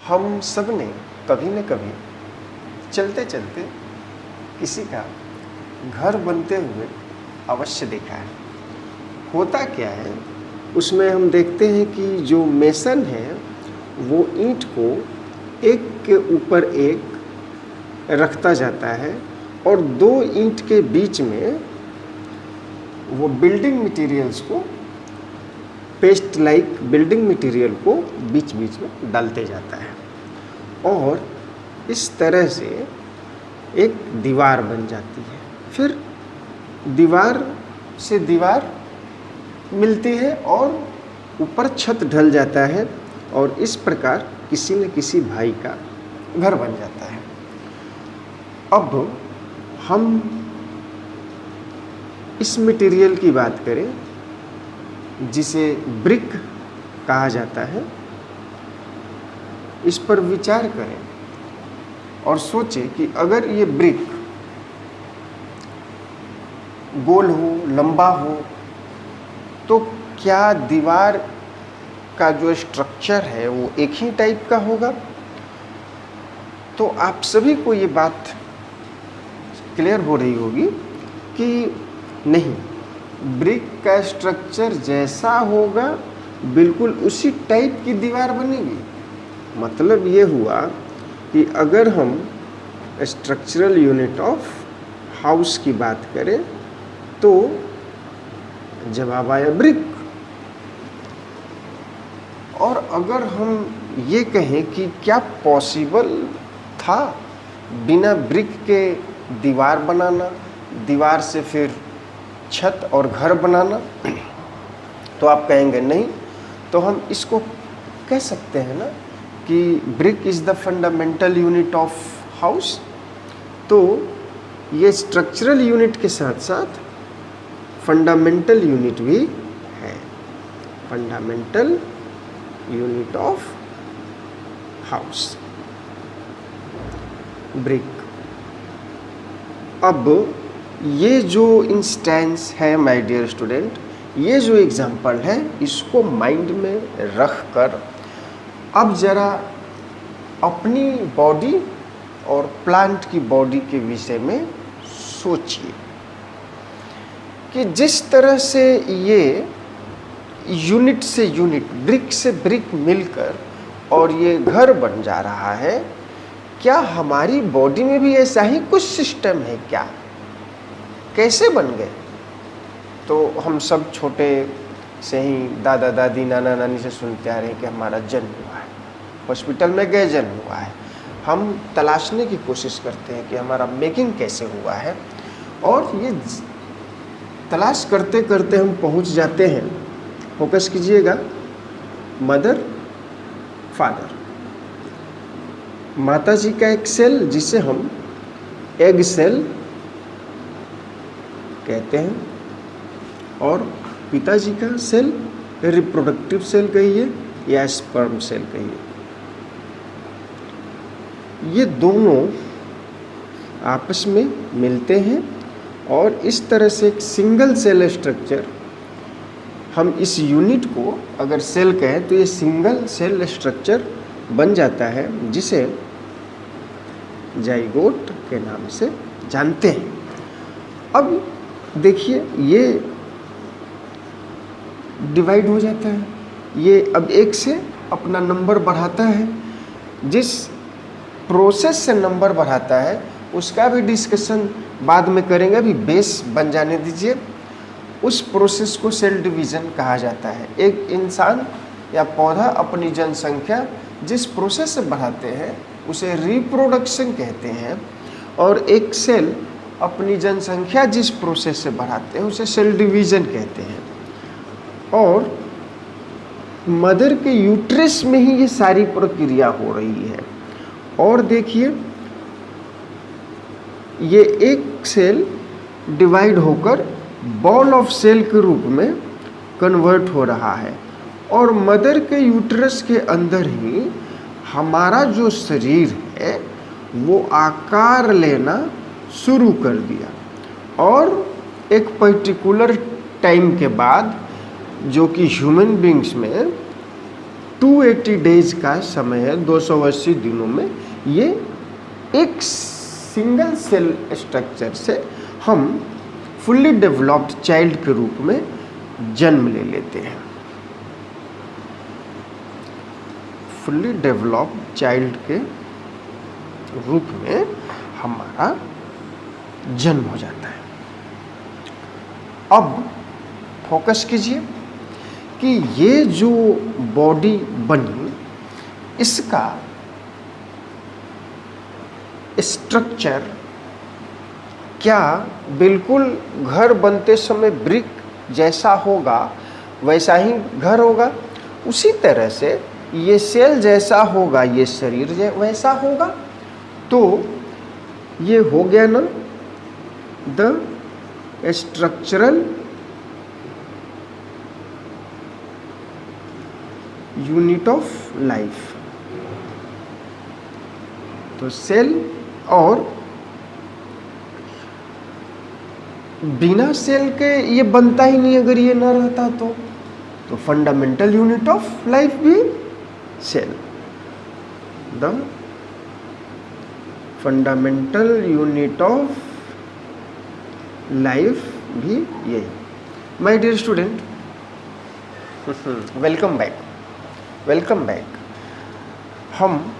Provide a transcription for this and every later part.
हम सब ने कभी न कभी चलते चलते किसी का घर बनते हुए अवश्य देखा है। होता क्या है, उसमें हम देखते हैं कि जो मेसन है वो ईंट को एक के ऊपर एक रखता जाता है और दो ईंट के बीच में वो बिल्डिंग मटेरियल्स को, पेस्ट लाइक बिल्डिंग मटेरियल को बीच बीच में डालते जाता है और इस तरह से एक दीवार बन जाती है। फिर दीवार से दीवार मिलती है और ऊपर छत ढल जाता है और इस प्रकार किसी न किसी भाई का घर बन जाता है। अब हम इस मटेरियल की बात करें जिसे ब्रिक कहा जाता है, इस पर विचार करें और सोचें कि अगर ये ब्रिक गोल हो, लंबा हो, तो क्या दीवार का जो स्ट्रक्चर है वो एक ही टाइप का होगा? तो आप सभी को ये बात क्लियर हो रही होगी कि नहीं, ब्रिक का स्ट्रक्चर जैसा होगा बिल्कुल उसी टाइप की दीवार बनेगी। मतलब ये हुआ कि अगर हम स्ट्रक्चरल यूनिट ऑफ हाउस की बात करें तो जवाब आया ब्रिक। और अगर हम ये कहें कि क्या पॉसिबल था बिना ब्रिक के दीवार बनाना, दीवार से फिर छत और घर बनाना, तो आप कहेंगे नहीं। तो हम इसको कह सकते हैं ना कि brick is the fundamental unit of house. तो ये स्ट्रक्चरल यूनिट के साथ साथ फंडामेंटल यूनिट भी है, fundamental unit of house, brick. अब ये जो इंस्टेंस है माय डियर स्टूडेंट, ये जो एग्जाम्पल है, इसको माइंड में रख कर अब ज़रा अपनी बॉडी और प्लांट की बॉडी के विषय में सोचिए कि जिस तरह से ये यूनिट से यूनिट, ब्रिक से ब्रिक मिलकर और ये घर बन जा रहा है, क्या हमारी बॉडी में भी ऐसा ही कुछ सिस्टम है क्या? कैसे बन गए? तो हम सब छोटे से ही दादा दादी, नाना नानी से सुनते आ रहे हैं कि हमारा जन्म हुआ है, हॉस्पिटल में गए जन्म हुआ है। हम तलाशने की कोशिश करते हैं कि हमारा मेकिंग कैसे हुआ है और ये तलाश करते करते हम पहुंच जाते हैं, फोकस कीजिएगा, मदर फादर, माता जी का एक सेल जिसे हम एग सेल कहते हैं और पिताजी का सेल रिप्रोडक्टिव सेल कहिए या स्पर्म सेल कहिए। ये दोनों आपस में मिलते हैं और इस तरह से एक सिंगल सेल स्ट्रक्चर, हम इस यूनिट को अगर सेल कहें तो ये सिंगल सेल स्ट्रक्चर बन जाता है जिसे जाइगोट के नाम से जानते हैं। अब देखिए, ये डिवाइड हो जाता है, ये अब एक से अपना नंबर बढ़ाता है। जिस प्रोसेस से नंबर बढ़ाता है उसका भी डिस्कशन बाद में करेंगे, अभी बेस बन जाने दीजिए। उस प्रोसेस को सेल डिवीज़न कहा जाता है। एक इंसान या पौधा अपनी जनसंख्या जिस प्रोसेस से बढ़ाते हैं उसे रिप्रोडक्शन कहते हैं और एक सेल अपनी जनसंख्या जिस प्रोसेस से बढ़ाते हैं उसे सेल डिवीज़न कहते हैं। और मदर के यूट्रस में ही ये सारी प्रक्रिया हो रही है। और देखिए, ये एक सेल डिवाइड होकर बॉल ऑफ सेल के रूप में कन्वर्ट हो रहा है और मदर के यूट्रस के अंदर ही हमारा जो शरीर है वो आकार लेना शुरू कर दिया और एक पर्टिकुलर टाइम के बाद, जो कि ह्यूमन बींग्स में 280 डेज का समय है, 280 दिनों में ये एक सिंगल सेल स्ट्रक्चर से हम फुल्ली डेवलप्ड चाइल्ड के रूप में जन्म ले लेते हैं। फुल्ली डेवलप्ड चाइल्ड के रूप में हमारा जन्म हो जाता है। अब फोकस कीजिए कि ये जो बॉडी बनी, इसका स्ट्रक्चर क्या बिल्कुल घर बनते समय ब्रिक जैसा होगा वैसा ही घर होगा? उसी तरह से ये सेल जैसा होगा, ये शरीर वैसा होगा। तो ये हो गया ना the structural unit of life. तो सेल और बिना सेल के ये बनता ही नहीं, अगर ये ना रहता तो फंडामेंटल यूनिट ऑफ लाइफ भी cell. The fundamental unit of life भी यही। My dear student, welcome back, welcome back. हम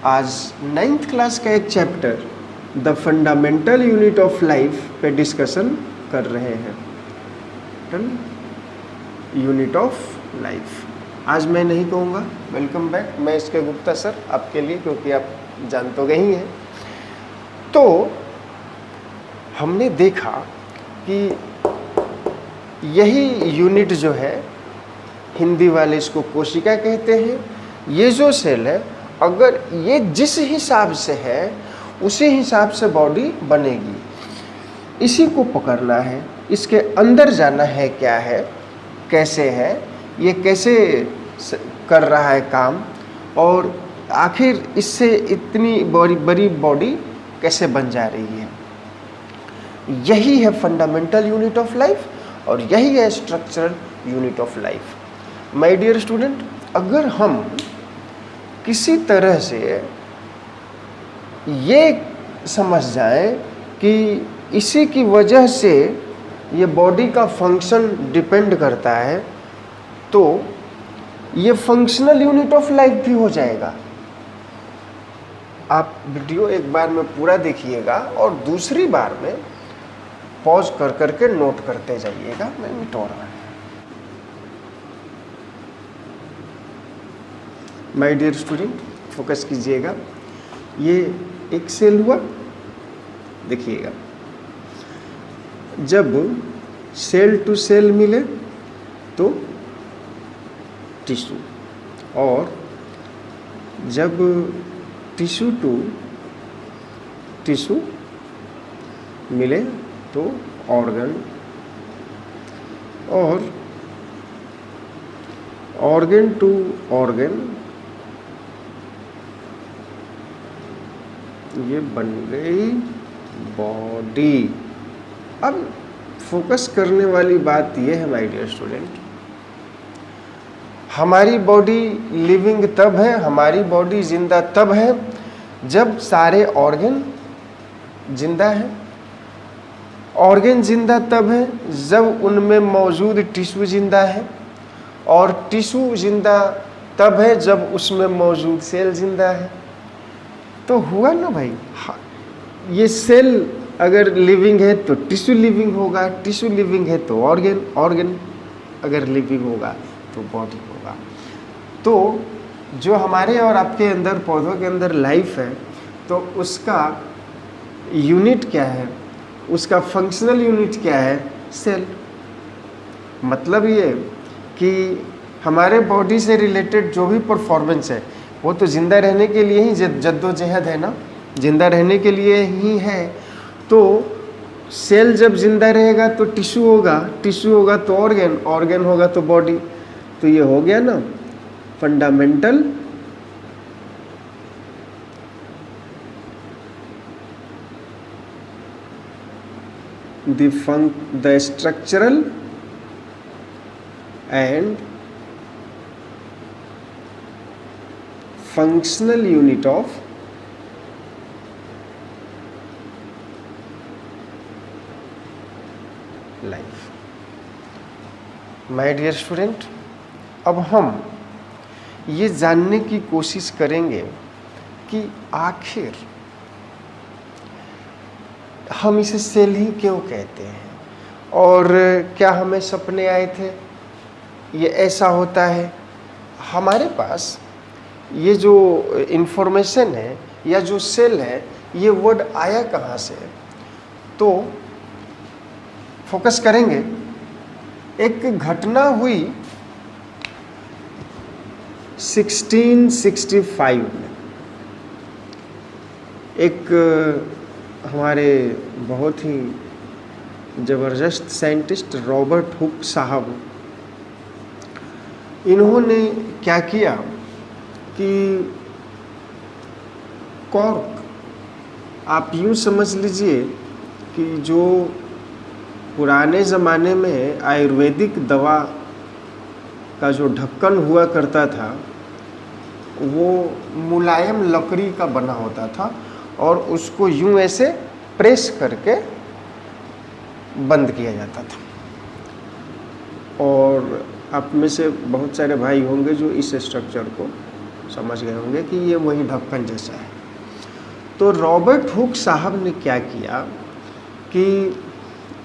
आज 9th क्लास का एक chapter the fundamental unit of life पे डिस्कशन कर रहे हैं। Unit of life. आज मैं नहीं कहूँगा वेलकम बैक, मैं इसके गुप्ता सर आपके लिए, क्योंकि आप जान तो गए ही हैं। तो हमने देखा कि यही यूनिट जो है, हिंदी वाले इसको कोशिका कहते हैं। ये जो सेल है, अगर ये जिस हिसाब से है उसी हिसाब से बॉडी बनेगी। इसी को पकड़ना है, इसके अंदर जाना है, क्या है, कैसे है, ये कैसे कर रहा है काम, और आखिर इससे इतनी बड़ी बॉडी कैसे बन जा रही है। यही है फंडामेंटल यूनिट ऑफ लाइफ और यही है structural unit of life. My dear student, अगर हम किसी तरह से ये समझ जाए कि इसी की वजह से ये बॉडी का फंक्शन डिपेंड करता है, तो ये फंक्शनल यूनिट ऑफ लाइफ भी हो जाएगा। आप वीडियो एक बार में पूरा देखिएगा और दूसरी बार में पॉज कर करके नोट करते जाइएगा। मैं मिटो रहा हूँ। माय डियर स्टूडेंट, फोकस कीजिएगा। ये एक सेल हुआ, देखिएगा। जब सेल टू सेल मिले तो टिश्यू, और जब टिश्यू टू टिश्यू मिले तो ऑर्गन, और ऑर्गन टू ऑर्गन ये बन गई बॉडी। अब फोकस करने वाली बात ये है माय डियर स्टूडेंट, हमारी बॉडी लिविंग तब है, हमारी बॉडी जिंदा तब है जब सारे ऑर्गन जिंदा है। ऑर्गन जिंदा तब है जब उनमें मौजूद टिश्यू जिंदा है, और टिश्यू जिंदा तब है जब उसमें मौजूद सेल जिंदा है। तो हुआ ना भाई, ये सेल अगर लिविंग है तो टिश्यू लिविंग होगा, टिश्यू लिविंग है तो ऑर्गन, ऑर्गन अगर लिविंग होगा तो बॉडी होगा। तो जो हमारे और आपके अंदर, पौधों के अंदर लाइफ है, तो उसका यूनिट क्या है, उसका फंक्शनल यूनिट क्या है, सेल। मतलब ये कि हमारे बॉडी से रिलेटेड जो भी परफॉर्मेंस है वो तो जिंदा रहने के लिए ही जद्दोजहद है ना, जिंदा रहने के लिए ही है। तो सेल जब जिंदा रहेगा तो टिश्यू होगा, टिश्यू होगा तो ऑर्गन, ऑर्गन होगा तो बॉडी। तो ये हो गया ना fundamental the structural and functional unit of life. My dear student, अब हम ये जानने की कोशिश करेंगे कि आखिर हम इसे सेल ही क्यों कहते हैं, और क्या हमें सपने आए थे, ये ऐसा होता है। हमारे पास ये जो इन्फॉर्मेशन है या जो सेल है, ये वर्ड आया कहाँ से, तो फोकस करेंगे। एक घटना हुई 1665 में। एक हमारे बहुत ही ज़बरदस्त साइंटिस्ट रॉबर्ट हुक साहब, इन्होंने क्या किया कि कॉर्क, आप यूँ समझ लीजिए कि जो पुराने ज़माने में आयुर्वेदिक दवा का जो ढक्कन हुआ करता था, वो मुलायम लकड़ी का बना होता था और उसको यूं ऐसे प्रेस करके बंद किया जाता था। और आप में से बहुत सारे भाई होंगे जो इस स्ट्रक्चर को समझ गए होंगे कि ये वही ढक्कन जैसा है। तो रॉबर्ट हुक साहब ने क्या किया कि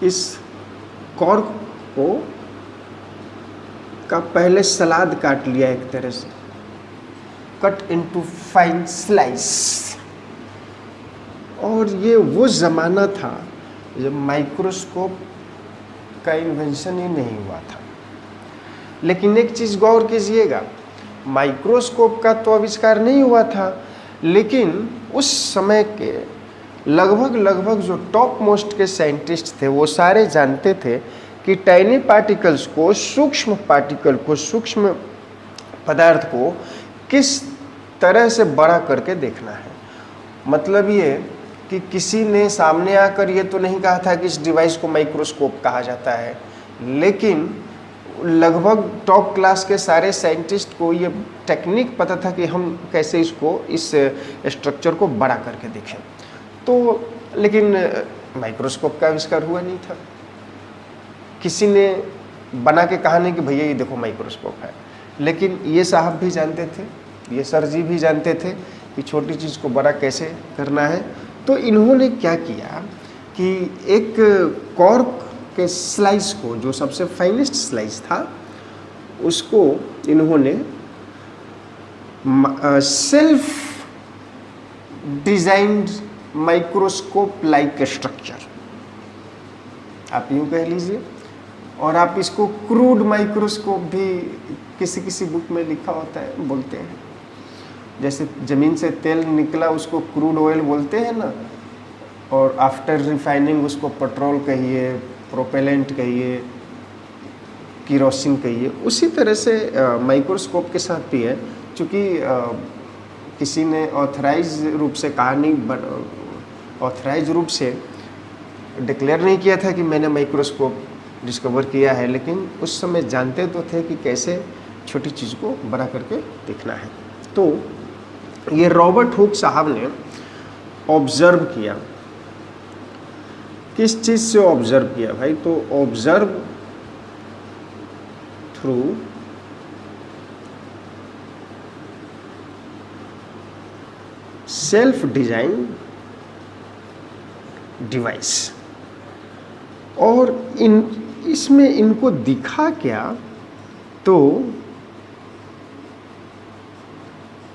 इस कॉर्क को का पहले सलाद काट लिया, एक तरह से कट इनटू फाइन स्लाइस। और ये वो ज़माना था जब माइक्रोस्कोप का इन्वेंशन ही नहीं हुआ था। लेकिन एक चीज़ गौर कीजिएगा, माइक्रोस्कोप का तो आविष्कार नहीं हुआ था, लेकिन उस समय के लगभग जो टॉप मोस्ट के साइंटिस्ट थे, वो सारे जानते थे कि टाइनी पार्टिकल्स को, सूक्ष्म पार्टिकल को, सूक्ष्म पदार्थ को किस तरह से बड़ा करके देखना है। मतलब ये कि किसी ने सामने आकर ये तो नहीं कहा था कि इस डिवाइस को माइक्रोस्कोप कहा जाता है, लेकिन लगभग टॉप क्लास के सारे साइंटिस्ट को ये टेक्निक पता था कि हम कैसे इसको, इस स्ट्रक्चर को बड़ा करके देखें। तो लेकिन माइक्रोस्कोप का आविष्कार हुआ नहीं था। किसी ने बना के कहा नहीं कि भैया ये देखो माइक्रोस्कोप है, लेकिन ये साहब भी जानते थे, ये सर जी भी जानते थे कि छोटी चीज़ को बड़ा कैसे करना है। तो इन्होंने क्या किया कि एक कॉर्क के स्लाइस को, जो सबसे फाइनेस्ट स्लाइस था, उसको इन्होंने self designed microscope like structure, आप यूँ कह लीजिए, और आप इसको क्रूड माइक्रोस्कोप भी किसी किसी बुक में लिखा होता है, बोलते हैं। जैसे ज़मीन से तेल निकला उसको क्रूड ऑयल बोलते हैं ना, और आफ्टर रिफाइनिंग उसको पेट्रोल कहिए, प्रोपेलेंट कहिए, किरोसिन कहिए। उसी तरह से माइक्रोस्कोप के साथ भी है, चूँकि किसी ने ऑथराइज रूप से कहा नहीं, ऑथराइज रूप से डिक्लेयर नहीं किया था कि मैंने माइक्रोस्कोप डिस्कवर किया है, लेकिन उस समय जानते तो थे कि कैसे छोटी चीज़ को बड़ा करके देखना है। तो ये रॉबर्ट हुक साहब ने ऑब्जर्व किया। किस चीज़ से ऑब्जर्व किया भाई? तो observe through self design device. और इसमें इनको दिखा क्या? तो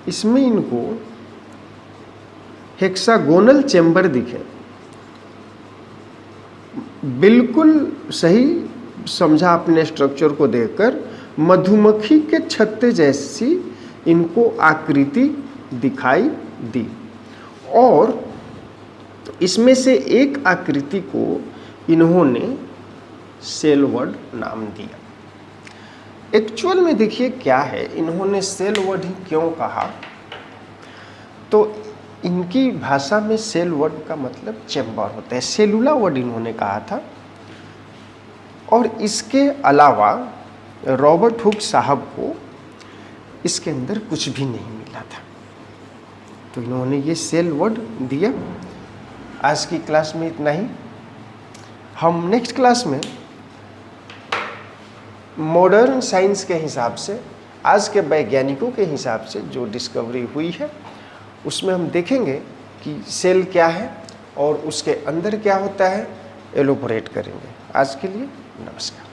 इसमें इनको हेक्सागोनल चेंबर दिखे। बिल्कुल सही समझा आपने स्ट्रक्चर को देखकर, मधुमक्खी के छत्ते जैसी इनको आकृति दिखाई दी। और इसमें से एक आकृति को इन्होंने सेल वर्ड नाम दिया। एक्चुअल में देखिए क्या है, इन्होंने सेल वर्ड ही क्यों कहा? तो इनकी भाषा में सेल वर्ड का मतलब चेंबर होता है, सेलुला वर्ड इन्होंने कहा था। और इसके अलावा रॉबर्ट हुक साहब को इसके अंदर कुछ भी नहीं मिला था। तो इन्होंने ये सेल वर्ड दिया। आज की क्लास में इतना ही। हम नेक्स्ट क्लास में मॉडर्न साइंस के हिसाब से, आज के वैज्ञानिकों के हिसाब से जो डिस्कवरी हुई है उसमें हम देखेंगे कि सेल क्या है और उसके अंदर क्या होता है, एलोबोरेट करेंगे। आज के लिए नमस्कार।